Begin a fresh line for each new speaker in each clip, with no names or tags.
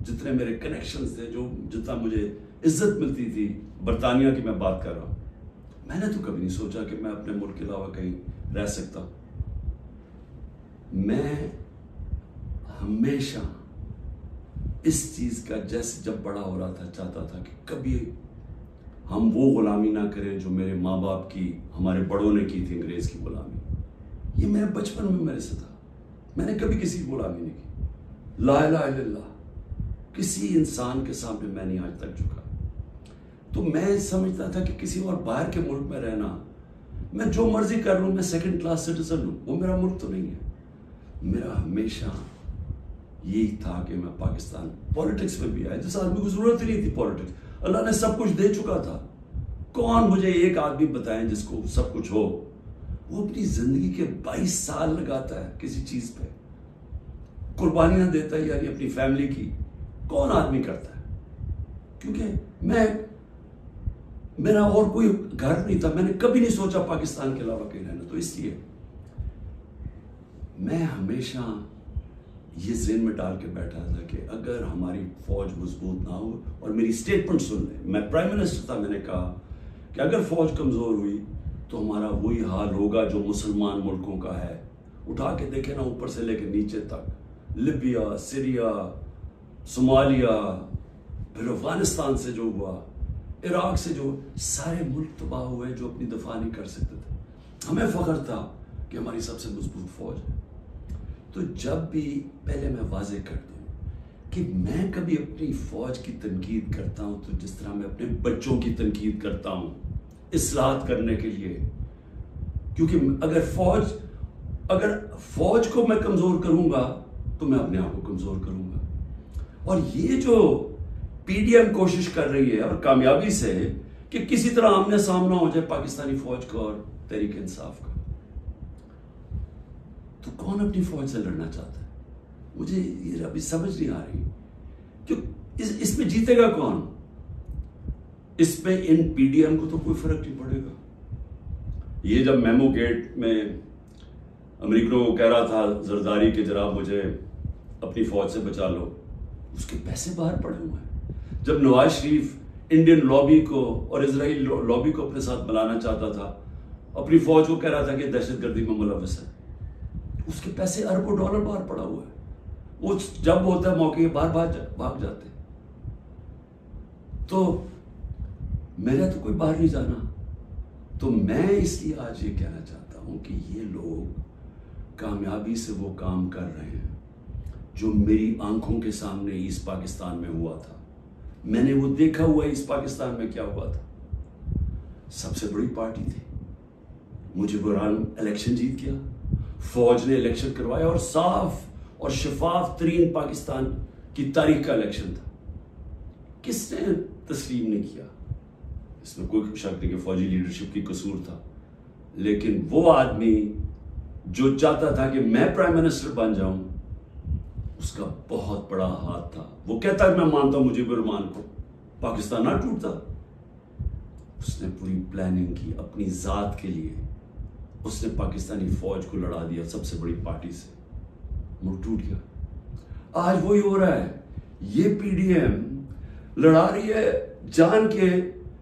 جتنے میرے کنیکشنز تھے, جتنا مجھے عزت ملتی تھی, برطانیہ کی میں بات کر رہا ہوں, میں نے تو کبھی نہیں سوچا کہ میں اپنے ملک کے علاوہ کہیں رہ سکتا. میں ہمیشہ اس چیز کا جیسے جب بڑا ہو رہا تھا چاہتا تھا کہ کبھی ہم وہ غلامی نہ کریں جو میرے ماں باپ کی, ہمارے بڑوں نے کی تھی, انگریز کی غلامی. یہ میرے بچپن میں میرے سے تھا, میں نے کبھی کسی کی غلامی نہیں کی. لا الہ الا اللہ, کسی انسان کے سامنے میں نہیں آج تک جھکا. تو میں سمجھتا تھا کہ کسی اور باہر کے ملک میں رہنا, میں جو مرضی کر لوں, میں سیکنڈ کلاس سٹیزن ہوں, وہ میرا ملک تو نہیں ہے. میرا ہمیشہ یہی تھا کہ میں پاکستان, پولیٹکس میں بھی آیا, جس آدمی کو ضرورت ہی نہیں تھی پولیٹکس, اللہ نے سب کچھ دے چکا تھا. کون مجھے ایک آدمی بتائیں جس کو سب کچھ ہو, وہ اپنی زندگی کے 22 سال لگاتا ہے کسی چیز پہ, قربانیاں دیتا ہے, یعنی اپنی فیملی کی. کون آدمی کرتا ہے؟ کیونکہ میرا اور کوئی گھر نہیں تھا, میں نے کبھی نہیں سوچا پاکستان کے علاوہ کہیں رہنا. تو اس لیے میں ہمیشہ یہ ذہن میں ڈال کے بیٹھا تھا کہ اگر ہماری فوج مضبوط نہ ہو, اور میری سٹیٹمنٹ سن لیں, میں پرائم منسٹر تھا, میں نے کہا کہ اگر فوج کمزور ہوئی تو ہمارا وہی حال ہوگا جو مسلمان ملکوں کا ہے. اٹھا کے دیکھیں نا, اوپر سے لے کے نیچے تک, لیبیا, سیریا, صومالیہ, پھر افغانستان سے جو ہوا, عراق سے جو, سارے ملک تباہ ہوئے جو اپنی دفاع نہیں کر سکتے تھے. ہمیں فخر تھا کہ ہماری سب سے مضبوط فوج ہے. تو جب بھی, پہلے میں واضح کر دوں کہ میں کبھی اپنی فوج کی تنقید کرتا ہوں تو جس طرح میں اپنے بچوں کی تنقید کرتا ہوں اصلاحات کرنے کے لیے. کیونکہ اگر فوج کو میں کمزور کروں گا تو میں اپنے آپ کو کمزور کروں گا. اور یہ جو پی ڈی ایم کوشش کر رہی ہے, اور کامیابی سے, کہ کسی طرح آمنے سامنا ہو جائے پاکستانی فوج کا اور تحریک انصاف کا, تو کون اپنی فوج سے لڑنا چاہتا ہے؟ مجھے یہ ابھی سمجھ نہیں آ رہی کہ اس میں جیتے گا کون. اس میں ان پی ڈی ایم کو تو کوئی فرق نہیں پڑے گا. یہ جب میمو گیٹ میں امریکنوں کو کہہ رہا تھا زرداری کہ جناب مجھے اپنی فوج سے بچا لو, اس کے پیسے باہر پڑے ہوئے ہیں. جب نواز شریف انڈین لابی کو اور اسرائیل لابی کو اپنے ساتھ ملانا چاہتا تھا, اپنی فوج کو کہہ رہا تھا کہ دہشت گردی میں ملوث ہے, اس کے پیسے اربوں ڈالر باہر پڑا ہوا ہے. وہ جب ہوتا ہے موقع باہر بھاگ جاتے. تو میرا تو کوئی باہر نہیں جانا. تو میں اس لیے آج یہ کہنا چاہتا ہوں کہ یہ لوگ کامیابی سے وہ کام کر رہے ہیں جو میری آنکھوں کے سامنے ایسٹ پاکستان میں ہوا تھا. میں نے وہ دیکھا ہوا ایسٹ پاکستان میں کیا ہوا تھا. سب سے بڑی پارٹی تھی, مجھب الرحمان الیکشن جیت گیا, فوج نے الیکشن کروایا, اور صاف اور شفاف ترین پاکستان کی تاریخ کا الیکشن تھا. کس نے تسلیم نہیں کیا؟ اس میں کوئی شک نہیں کہ فوجی لیڈرشپ کی قصور تھا, لیکن وہ آدمی جو چاہتا تھا کہ میں پرائم منسٹر بن جاؤں, اس کا بہت بڑا ہاتھ تھا. وہ کہتا ہے میں مانتا ہوں مجھب الرحمان کو, پاکستان نہ ٹوٹتا. اس نے پوری پلاننگ کی اپنی ذات کے لیے, اس نے پاکستانی فوج کو لڑا دیا سب سے بڑی پارٹی سے, ملک ٹوٹ گیا. آج وہی ہو رہا ہے. یہ پی ڈی ایم لڑا رہی ہے جان کے,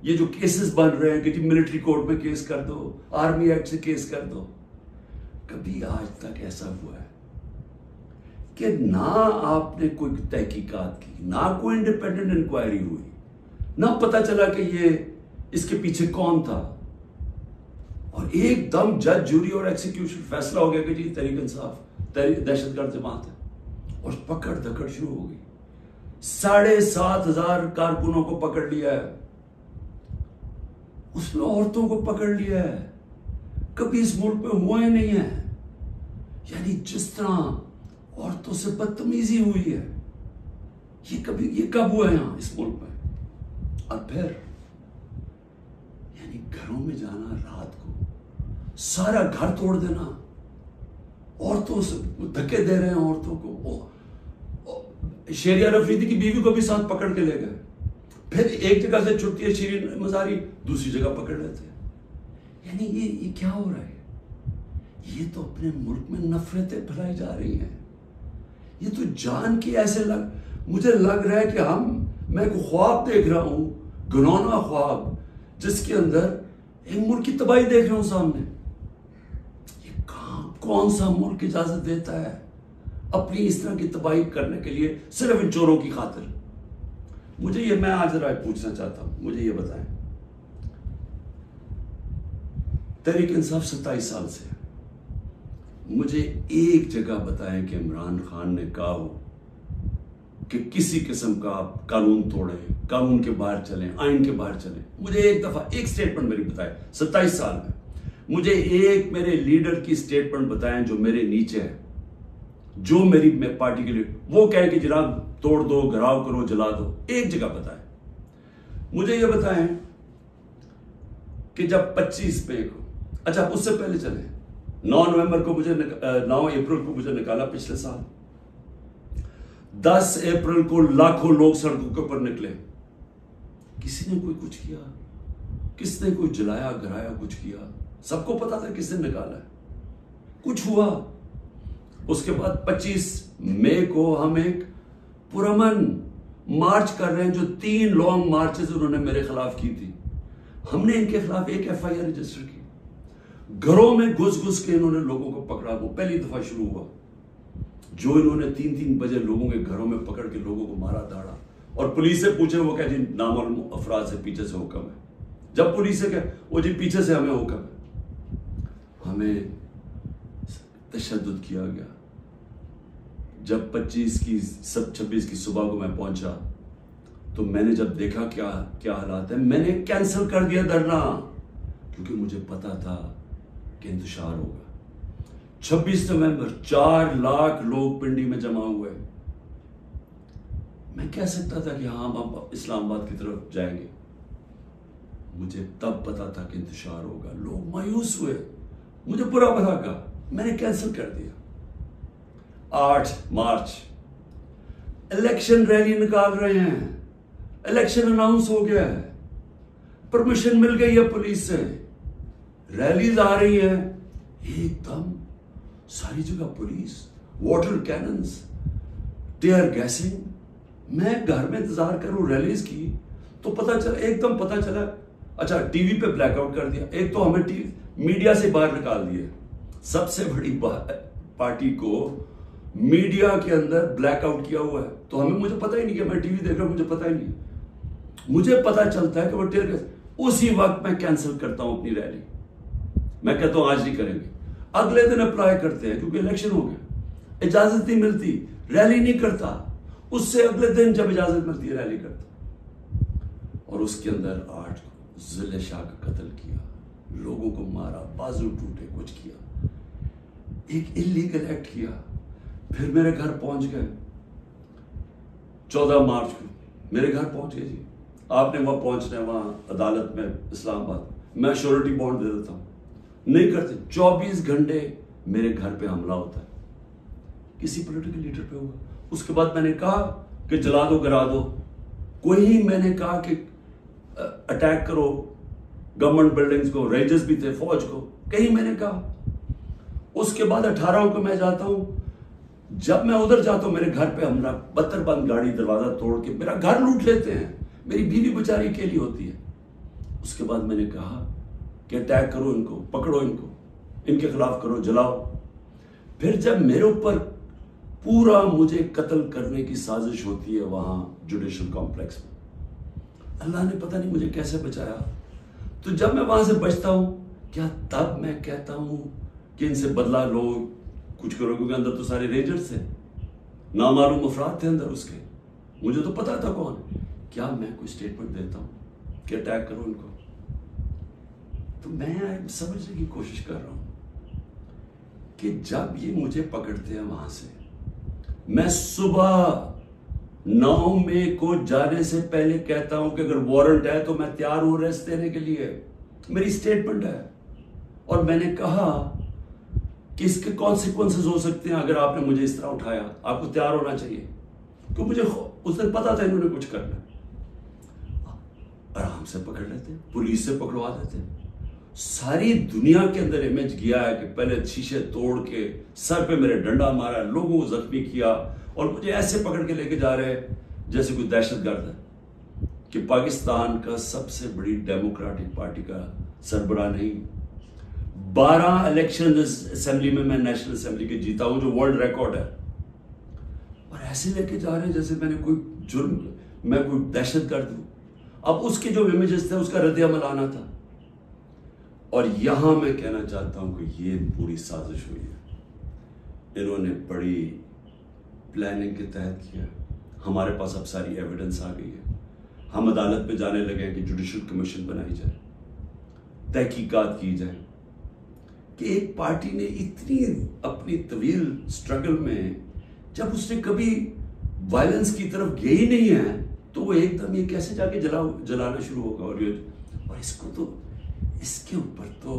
یہ جو کیسز بن رہے ہیں کہ جی ملٹری کورٹ میں کیس کر دو, آرمی ایکٹ سے کیس کر دو. کبھی آج تک ایسا ہوا ہے کہ نہ آپ نے کوئی تحقیقات کی, نہ کوئی انڈیپینڈنٹ انکوائری ہوئی, نہ پتا چلا کہ یہ اس کے پیچھے کون تھا, اور ایک دم جج, جوری اور ایکسیکیوشن فیصلہ ہو گیا کہ جی تحریک انصاف دہشت گرد جماعت ہے, اور پکڑ دھکڑ شروع ہو گئی. 7,500 کارکنوں کو پکڑ لیا ہے, اس میں عورتوں کو پکڑ لیا ہے. کبھی اس ملک میں ہوا ہی نہیں ہے. یعنی جس طرح عورتوں سے بدتمیزی ہوئی ہے, یہ کب ہوا ہے یہاں اس ملک میں. اور پھر یعنی گھروں میں جانا رات کو, سارا گھر توڑ دینا, عورتوں سے دھکے دے رہے ہیں عورتوں کو. شیریہ افریدی کی بیوی کو بھی ساتھ پکڑ کے لے گئے, پھر ایک جگہ سے چھٹتی ہے شیرین مزاری, دوسری جگہ پکڑ لیتے ہیں. یعنی یہ کیا ہو رہا ہے؟ یہ تو اپنے ملک میں نفرتیں پھیلائی جا رہی ہیں. یہ تو جان کی ایسے مجھے لگ رہا ہے کہ میں کو خواب دیکھ رہا ہوں، گنونا خواب، جس کے اندر ایک ملک کی تباہی دیکھ رہا ہوں سامنے۔ یہ کون سا ملک اجازت دیتا ہے اپنی اس طرح کی تباہی کرنے کے لیے صرف ان چوروں کی خاطر؟ میں آج ذرا پوچھنا چاہتا ہوں، مجھے یہ بتائیں، تحریک انصاف 27 سال سے، مجھے ایک جگہ بتائیں کہ عمران خان نے کہا ہو کہ کسی قسم کا آپ قانون توڑیں، قانون کے باہر چلیں، آئین کے باہر چلیں۔ مجھے ایک دفعہ ایک سٹیٹمنٹ میری بتائیں 27 سال میں، مجھے ایک میرے لیڈر کی سٹیٹمنٹ بتائیں جو میرے نیچے ہے، جو میری پارٹی کے لیے وہ کہے کہ جناب توڑ دو، گھراؤ کرو، جلا دو۔ ایک جگہ بتائیں۔ مجھے یہ بتائیں کہ جب 25 مئی کو، اچھا اس سے پہلے چلیں، 9 اپریل کو مجھے نکالا پچھلے سال، 10 اپریل کو لاکھوں لوگ سڑکوں کے اوپر نکلے، کسی نے کوئی کچھ کیا؟ کس نے کوئی جلایا گھرایا کچھ کیا؟ سب کو پتا تھا کس نے نکالا ہے، کچھ ہوا؟ اس کے بعد 25 مئی کو ہم ایک پرامن مارچ کر رہے ہیں، جو 3 لانگ مارچز انہوں نے میرے خلاف کی تھی، ہم نے ان کے خلاف ایک FIR رجسٹر کی، گھروں میں گھس کے انہوں نے لوگوں کو پکڑا، وہ پہلی دفعہ شروع ہوا، جو انہوں نے 3 بجے لوگوں کے گھروں میں پکڑ کے لوگوں کو مارا داڑا، اور پولیس سے پوچھے وہ کہ جی نامعلوم افراد سے پیچھے سے حکم ہے، جب پولیس سے کہ وہ جی پیچھے سے ہمیں حکم ہے، ہمیں تشدد کیا گیا۔ جب 26 کی صبح کو میں پہنچا تو میں نے جب دیکھا کیا حالات ہیں، میں نے کینسل کر دیا دھرنا، کیونکہ مجھے پتا تھا کہ انتشار ہوگا۔ 26 نومبر 4 لاکھ لوگ پنڈی میں جمع ہوئے، میں کہہ سکتا تھا کہ ہاں ہم اسلام آباد کی طرف جائیں گے، مجھے تب پتا تھا کہ انتشار ہوگا، لوگ مایوس ہوئے، مجھے برا بھلا کہا، میں نے کینسل کر دیا۔ 8 مارچ الیکشن ریلی نکال رہے ہیں، الیکشن اناؤنس ہو گیا ہے، پرمیشن مل گئی ہے پولیس سے، ریلیز آ رہی ہیں، ایک دم ساری جگہ police, water cannons, tear gassing. میں گھر میں انتظار کروں ریلیز کی تو ایک دم پتہ چلا، اچھا ٹی وی پہ بلیک آؤٹ کر دیا، ایک تو ہمیں میڈیا سے باہر نکال دیا، سب سے بڑی پارٹی کو میڈیا کے اندر بلیک آؤٹ کیا ہوا ہے، تو مجھے پتہ ہی نہیں کہ میں ٹی وی دیکھ رہا ہوں، مجھے پتہ ہی نہیں، مجھے پتہ چلتا ہے کہ وہ ٹیئر گیس، اسی وقت میں کینسل کرتا ہوں اپنی ریلی، میں کہتا ہوں آج نہیں کریں گے، اگلے دن اپلائی کرتے ہیں کیونکہ الیکشن ہو گیا، اجازت نہیں ملتی، ریلی نہیں کرتا، اس سے اگلے دن جب اجازت ملتی ہے ریلی کرتا، اور اس کے اندر 8 ضلع شاہ کا قتل کیا، لوگوں کو مارا، بازو ٹوٹے، کچھ کیا، ایک اللیگل ایکٹ کیا۔ پھر میرے گھر پہنچ گئے 14 مارچ کو میرے گھر پہنچ گئے، جی آپ نے وہاں پہنچنا ہے، وہاں عدالت میں اسلام آباد، میں شیورٹی بانڈ دے دیتا ہوں، نہیں کرتے، 24 گھنٹے میرے گھر پہ حملہ ہوتا ہے، کسی پولیٹیکل لیڈر پہ ہوا۔ اس کے بعد میں نے کہا کہ جلا دو، گرا دو، کوئی میں نے کہا کہ اٹیک کرو گورنمنٹ بلڈنگز کو، رینجرز بھی تھے، فوج کو، کہیں میں نے کہا۔ اس کے بعد 18 کو میں جاتا ہوں، جب میں ادھر جاتا ہوں میرے گھر پہ حملہ، 72 بند گاڑی دروازہ توڑ کے میرا گھر لوٹ لیتے ہیں، میری بیوی بیچاری اکیلی ہوتی ہے۔ اس کے بعد میں نے کہا کہ اٹیک کرو ان کو، پکڑو ان کو، ان کے خلاف کرو، جلاؤ۔ پھر جب میرے اوپر پورا مجھے قتل کرنے کی سازش ہوتی ہے وہاں جوڈیشل کمپلیکس میں، اللہ نے پتہ نہیں مجھے کیسے بچایا۔ تو جب میں وہاں سے بچتا ہوں، کیا تب میں کہتا ہوں کہ ان سے بدلہ لو، کچھ کرو، کیونکہ اندر تو سارے رینجرز تھے، نامعلوم افراد تھے اندر اس کے، مجھے تو پتا تھا کون، کیا میں کوئی سٹیٹمنٹ دیتا ہوں کہ اٹیک کرو ان کو؟ تو میں سمجھنے کی کوشش کر رہا ہوں کہ جب یہ مجھے پکڑتے ہیں وہاں سے، میں صبح 9 مئی کو جانے سے پہلے کہتا ہوں کہ اگر وارنٹ ہے تو میں تیار ہوں ریسٹ دینے کے لیے، میری سٹیٹمنٹ ہے، اور میں نے کہا کہ اس کے کانسیکوینسز ہو سکتے ہیں اگر آپ نے مجھے اس طرح اٹھایا، آپ کو تیار ہونا چاہیے، تو مجھے اس دن پتا تھا انہوں نے کچھ کرنا، آرام سے پکڑ لیتے، پولیس سے پکڑوا دیتے، ساری دنیا کے اندر امیج گیا ہے کہ پہلے شیشے توڑ کے سر پہ میرے ڈنڈا مارا، لوگوں کو زخمی کیا اور مجھے ایسے پکڑ کے لے کے جا رہے ہیں جیسے کوئی دہشت گرد ہے، کہ پاکستان کا سب سے بڑی ڈیموکریٹک پارٹی کا سربراہ نہیں، 12 الیکشن اسمبلی میں نیشنل اسمبلی کے جیتا ہوں جو ورلڈ ریکارڈ ہے، اور ایسے لے کے جا رہے ہیں جیسے میں نے کوئی جرم، میں کوئی دہشت گرد ہوں۔ اب اس کے جو امیجز تھے اس کا رد عمل آنا تھا، اور یہاں میں کہنا چاہتا ہوں کہ یہ پوری سازش ہوئی ہے، انہوں نے بڑی پلاننگ کے تحت کیا۔ ہمارے پاس اب ساری ایویڈنس آ گئی ہے، ہم عدالت پہ جانے لگے ہیں کہ جوڈیشل کمیشن بنائی جائے، تحقیقات کی جائے کہ ایک پارٹی نے اتنی اپنی طویل سٹرگل میں جب اس نے کبھی وائلنس کی طرف گئی ہی نہیں ہے تو وہ ایک دم یہ کیسے جا کے جلانا شروع ہوگا؟ اور اس کو تو اس کے اوپر تو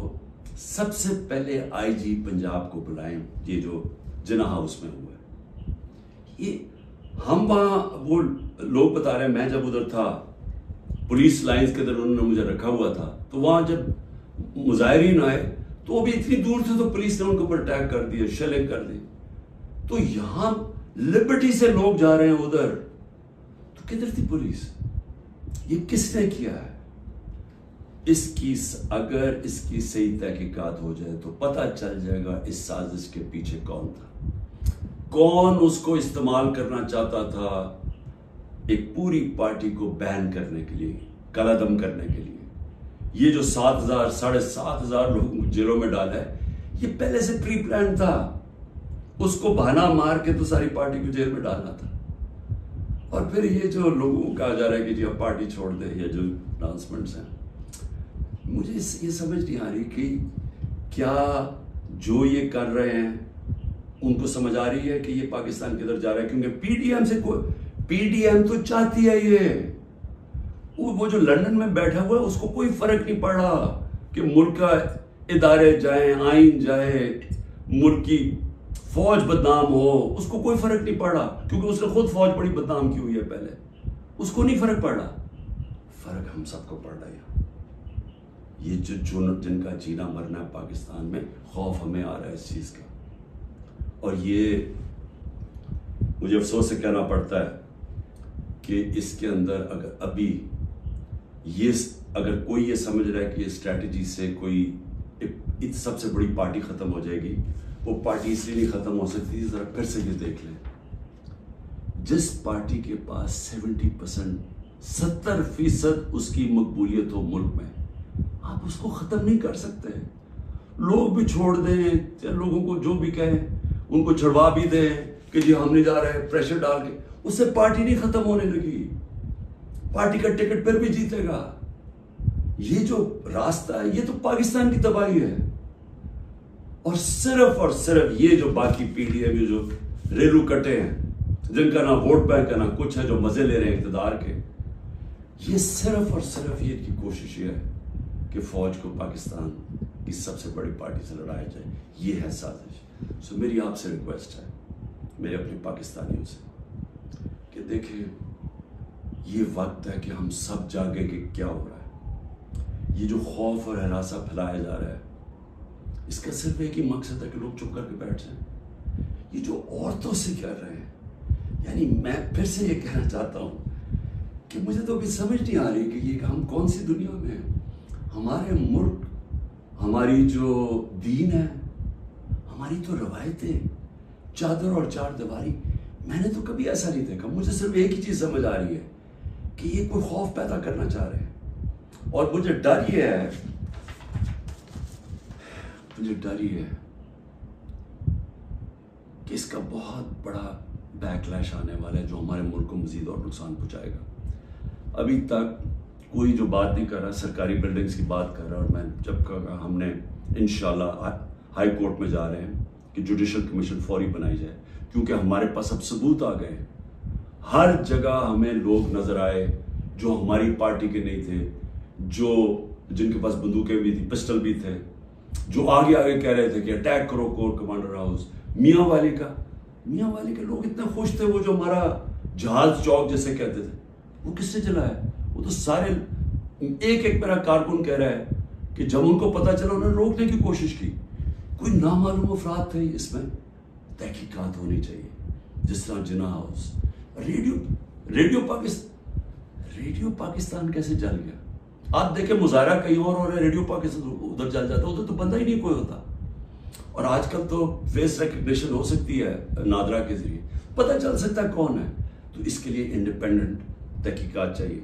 سب سے پہلے آئی جی پنجاب کو بلائیں، یہ جو جناح ہاؤس میں ہوا ہے، یہ ہم وہاں وہ لوگ بتا رہے ہیں، میں جب ادھر تھا پولیس لائنز کے اندر انہوں نے مجھے رکھا ہوا تھا، تو وہاں جب مظاہرین آئے تو وہ بھی اتنی دور تھے تو پولیس نے ان کے اوپر اٹیک کر دیا، شیلنگ کر دی۔ تو یہاں لبرٹی سے لوگ جا رہے ہیں ادھر، تو کدھر تھی پولیس؟ یہ کس نے کیا ہے؟ اگر اس کی صحیح تحقیقات ہو جائے تو پتہ چل جائے گا اس سازش کے پیچھے کون تھا، کون اس کو استعمال کرنا چاہتا تھا ایک پوری پارٹی کو بین کرنے کے لیے، قلعدم کرنے کے لیے۔ یہ جو 7,000 7,500 لوگوں کو جیلوں میں ڈالا ہے، یہ پہلے سے پری پلان تھا، اس کو بہانہ مار کے تو ساری پارٹی کو جیل میں ڈالنا تھا۔ اور پھر یہ جو لوگوں کو کہا جا رہا ہے کہ جی اب پارٹی چھوڑ دے، یا جو اناؤنسمنٹس ہیں، مجھے یہ سمجھ نہیں آ رہی کہ کیا جو یہ کر رہے ہیں ان کو سمجھ آ رہی ہے کہ یہ پاکستان کدھر جا رہا ہے؟ کیونکہ پی ڈی ایم تو چاہتی ہے یہ، وہ جو لندن میں بیٹھا ہوا ہے اس کو کوئی فرق نہیں پڑ رہا کہ ملک کا ادارے جائیں، آئین جائے، ملک کی فوج بدنام ہو، اس کو کوئی فرق نہیں پڑ رہا، کیونکہ اس نے خود فوج بڑی بدنام کی ہوئی ہے پہلے، اس کو نہیں فرق پڑ رہا۔ فرق ہم سب کو پڑ رہا ہے۔ یہ جن کا جینا مرنا ہے پاکستان میں، خوف ہمیں آ رہا ہے اس چیز کا، اور یہ مجھے افسوس سے کہنا پڑتا ہے کہ اس کے اندر اگر کوئی یہ سمجھ رہا ہے کہ اسٹریٹجی سے کوئی سب سے بڑی پارٹی ختم ہو جائے گی، وہ پارٹی اس لیے نہیں ختم ہو سکتی۔ ذرا پھر سے یہ دیکھ لیں، جس پارٹی کے پاس 70% اس کی مقبولیت ہو ملک میں، آپ اس کو ختم نہیں کر سکتے۔ لوگ بھی چھوڑ دیں، لوگوں کو جو بھی کہیں ان کو چھڑوا بھی دیں کہ جی ہم نہیں جا رہے، پریشر ڈال کے، اس سے پارٹی نہیں ختم ہونے لگی، پارٹی کا ٹکٹ پھر بھی جیتے گا۔ یہ جو راستہ ہے یہ تو پاکستان کی تباہی ہے، اور صرف یہ جو باقی پی ڈی ایم جو ریلو کٹے ہیں، جن کا نہ ووٹ بینک ہے نہ کچھ ہے، جو مزے لے رہے ہیں اقتدار کے، یہ صرف یہ کی کوشش یہ ہے کہ فوج کو پاکستان کی سب سے بڑی پارٹی سے لڑایا جائے۔ یہ ہے سازش۔ میری آپ سے ریکویسٹ ہے، میرے اپنے پاکستانیوں سے، کہ دیکھیں یہ وقت ہے کہ ہم سب جاگیں کہ کیا ہو رہا ہے۔ یہ جو خوف اور ہراسہ پھیلایا جا رہا ہے، اس کا صرف ایک ہی مقصد ہے کہ لوگ چپ کر کے بیٹھ جائیں۔ یہ جو عورتوں سے کر رہے ہیں، یعنی میں پھر سے یہ کہنا چاہتا ہوں کہ مجھے تو ابھی سمجھ نہیں آ رہی کہ یہ ہم کون سی دنیا میں ہیں۔ ہمارے ملک، ہماری جو دین ہے، ہماری تو روایتیں، چادر اور چار دیواری، میں نے تو کبھی ایسا نہیں دیکھا۔ مجھے صرف ایک ہی چیز سمجھ آ رہی ہے کہ یہ کوئی خوف پیدا کرنا چاہ رہے ہیں، اور مجھے ڈر یہ ہے کہ اس کا بہت بڑا بیک لیش آنے والا ہے جو ہمارے ملک کو مزید اور نقصان پہنچائے گا۔ ابھی تک کوئی جو بات نہیں کر رہا، سرکاری بلڈنگز کی بات کر رہا، اور میں جب کہا ہم نے انشاءاللہ ہائی کورٹ میں جا رہے ہیں کہ جوڈیشل کمیشن فوری بنائی جائے، کیونکہ ہمارے پاس اب ثبوت آ گئے ہیں۔ ہر جگہ ہمیں لوگ نظر آئے جو ہماری پارٹی کے نہیں تھے، جن کے پاس بندوقیں بھی تھی، پسٹل بھی تھے، جو آگے کہہ رہے تھے کہ اٹیک کرو کور کمانڈر ہاؤس۔ میاں والی کے لوگ اتنے خوش تھے، وہ جو ہمارا جہاز چوک جیسے کہتے تھے، وہ کس سے چلا ہے؟ وہ تو سارے ایک میرا کارکن کہہ رہا ہے کہ جب ان کو پتا چلا انہوں نے روکنے کی کوشش کی. کوئی نامعلوم افراد تھے. اس میں تحقیقات ہونی چاہیے. جس طرح جناح ہاؤس, ریڈیو پاکستان کیسے جل گیا؟ آپ دیکھیں مظاہرہ کہیں اور ہو رہا ہے, ریڈیو پاکستان ادھر جل جاتا ہے, ادھر تو بندہ ہی نہیں کوئی ہوتا. اور آج کل تو فیس ریکگنیشن ہو سکتی ہے نادرا کے ذریعے, پتہ چل سکتا ہے کون ہے. تو اس کے لیے انڈیپینڈنٹ تحقیقات چاہیے.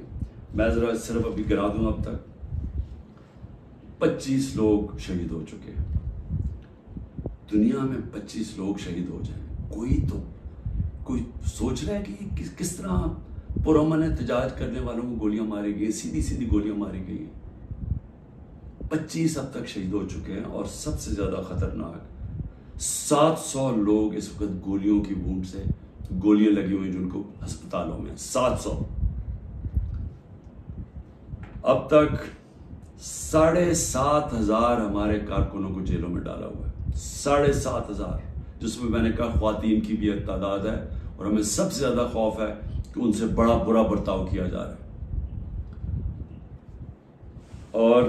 میں ذرا صرف ابھی گنا دوں, اب تک 25 لوگ شہید ہو چکے ہیں. دنیا میں 25 لوگ شہید ہو جائیں, کوئی سوچ رہا ہے کہ کس طرح پرامن احتجاج کرنے والوں کو گولیاں ماری گئی, سیدھی گولیاں ماری گئی. 25 اب تک شہید ہو چکے ہیں. اور سب سے زیادہ خطرناک 700 لوگ اس وقت گولیوں کی وونڈ سے, گولیاں لگی ہوئی جن کو ہسپتالوں میں 700. اب تک 7,500 ہمارے کارکنوں کو جیلوں میں ڈالا ہوا ہے. 7,500, جس میں نے کہا خواتین کی بھی ایک تعداد ہے. اور ہمیں سب سے زیادہ خوف ہے کہ ان سے بڑا برا برتاؤ کیا جا رہا ہے. اور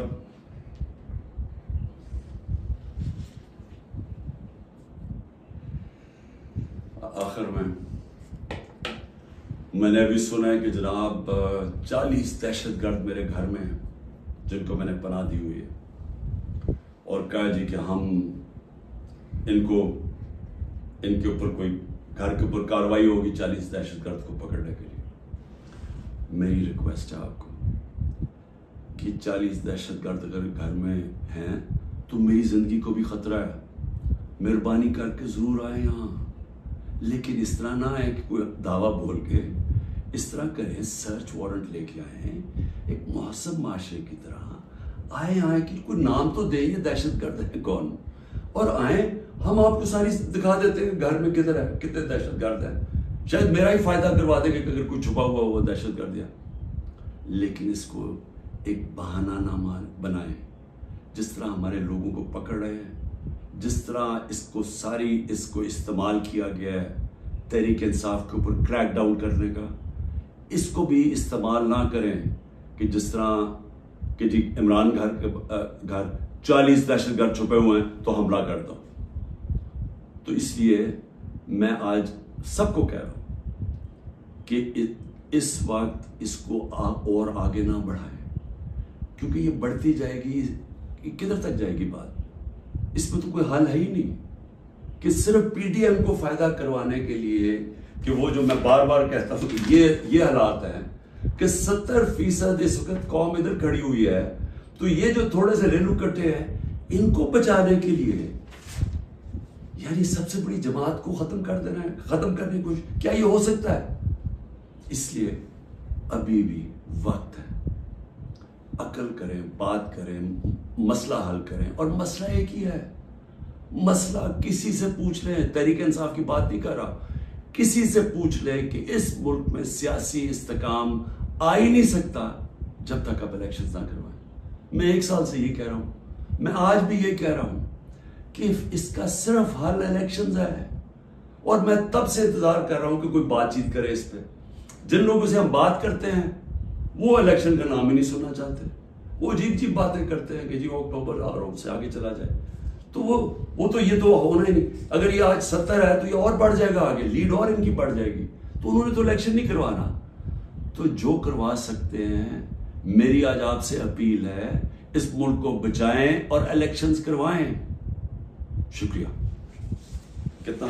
آخر میں نے ابھی سنا ہے کہ جناب 40 دہشت گرد میرے گھر میں ہیں جن کو میں نے پناہ دی ہوئی ہے, اور کہا جی کہ ہم ان کے اوپر کوئی گھر کے اوپر کارروائی ہوگی 40 دہشت گرد کو پکڑنے کے لیے. میری ریکویسٹ ہے آپ کو کہ 40 دہشت گرد اگر گھر میں ہیں تو میری زندگی کو بھی خطرہ ہے. مہربانی کر کے ضرور آئیں یہاں, لیکن اس طرح نہ ہے کہ کوئی دعویٰ بول کے اس طرح کریں, سرچ وارنٹ لے کے آئیں ایک مہذب معاشرے کی طرح. آئیں کہ کوئی نام تو دیں, یہ دہشت گرد ہے کون, اور آئیں ہم آپ کو ساری دکھا دیتے ہیں گھر میں کدھر ہے, کتنے دہشت گرد ہیں. شاید میرا ہی فائدہ کروا دیں گے کہ اگر کوئی چھپا ہوا وہ دہشت گرد ہے. لیکن اس کو ایک بہانہ نہ بنائیں. جس طرح ہمارے لوگوں کو پکڑ رہے ہیں, جس طرح اس کو استعمال کیا گیا ہے تحریک انصاف کے اوپر کریک ڈاؤن کرنے کا, اس کو بھی استعمال نہ کریں کہ جس طرح کہ جی عمران گھر 40 دہشت گرد چھپے ہوئے ہیں تو حملہ کر دو. تو اس لیے میں آج سب کو کہہ رہا ہوں کہ اس وقت اس کو اور آگے نہ بڑھائیں, کیونکہ یہ بڑھتی جائے گی, کدھر تک جائے گی بات. اس میں تو کوئی حل ہے ہی نہیں کہ صرف پی ڈی ایم کو فائدہ کروانے کے لیے, کہ وہ جو میں بار بار کہتا ہوں کہ یہ حالات ہیں کہ 70% اس وقت قوم ادھر کھڑی ہوئی ہے, تو یہ جو تھوڑے سے ریلو کٹے ہیں ان کو بچانے کے لیے یعنی سب سے بڑی جماعت کو ختم کر دینا ہے, ختم کرنے کی کوشش. کیا یہ ہو سکتا ہے؟ اس لیے ابھی بھی وقت ہے, عقل کریں, بات کریں, مسئلہ حل کریں. اور مسئلہ ایک ہی ہے, مسئلہ کسی سے پوچھ لیں, تحریک انصاف کی بات نہیں کر رہا, کسی سے پوچھ لیں کہ اس ملک میں سیاسی استحکام آ ہی نہیں سکتا جب تک آپ الیکشنز نہ کروائیں. میں 1 سال سے یہ کہہ رہا ہوں, میں آج بھی یہ کہہ رہا ہوں کہ اس کا صرف حل الیکشنز ہے. اور میں تب سے انتظار کر رہا ہوں کہ کوئی بات چیت کرے اس پہ. جن لوگوں سے ہم بات کرتے ہیں وہ الیکشن کا نام ہی نہیں سننا چاہتے, وہ عجیب باتیں کرتے ہیں کہ جی اکتوبر اور سے آگے چلا جائے. تو وہ تو یہ تو ہونا ہی نہیں. اگر یہ آج 70 ہے تو یہ اور بڑھ جائے گا آگے, لیڈ اور ان کی بڑھ جائے گی. تو انہوں نے تو الیکشن نہیں کروانا. تو جو کروا سکتے ہیں, میری آج آپ سے اپیل ہے, اس ملک کو بچائیں اور الیکشنز کروائیں. شکریہ. کتنا